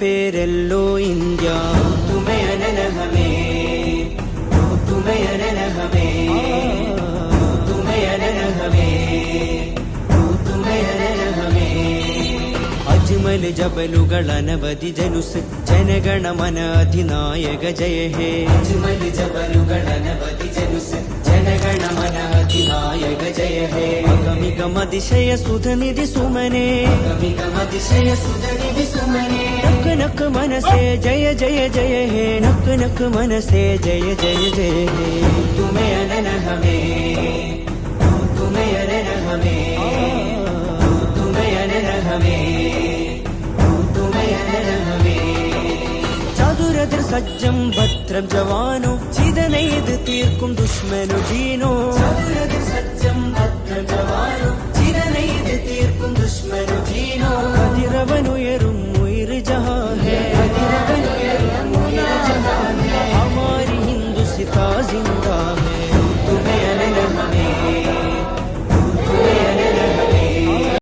പേരല്ലോ India. तुम्हें हमें तुम्हें हमें അജ്മൽ ജബലുകൾ അനവധി ജനുസ് ജനഗണമന അധിനായക ജയ ഹേ. അജ്മൽ ജബലുകൾ അനവധി ജനുസ് ജനഗണമന അധിനായക ജയ ഹേ. അഗമികമതിശയ സുധനിധി സുമനെ അഗമികമതിശയ സുധനിധി സുമനെ നക്ക് നക്ക് മനസേ ജയ ജയ ജയ ഹേ. നക്ക് നക്ക് മനസേ ജയ ജയ ജയ ഹേ. तुम्हें हमें तुम्हें हमें ചതുരതിർ സജ്ജം ഭദ്രം ജവാനോ ചിതനെയ്ത് തീർക്കും ദുഷ്മനു ജീനോ. ചതുരതിർ സജ്ജം ഭദ്രം ജവാനോ ചിതനെയ്ത് തീർക്കും ദുഷ്മനു ജീനോ. കതിരവനുയരും ഉയിർ ജഹാൻ ഹേ. കതിരവനുയരും ഉയിർ ജഹാൻ ഹേ. ഹമാരി ഹിന്ദുസിതാ സിന്ദാ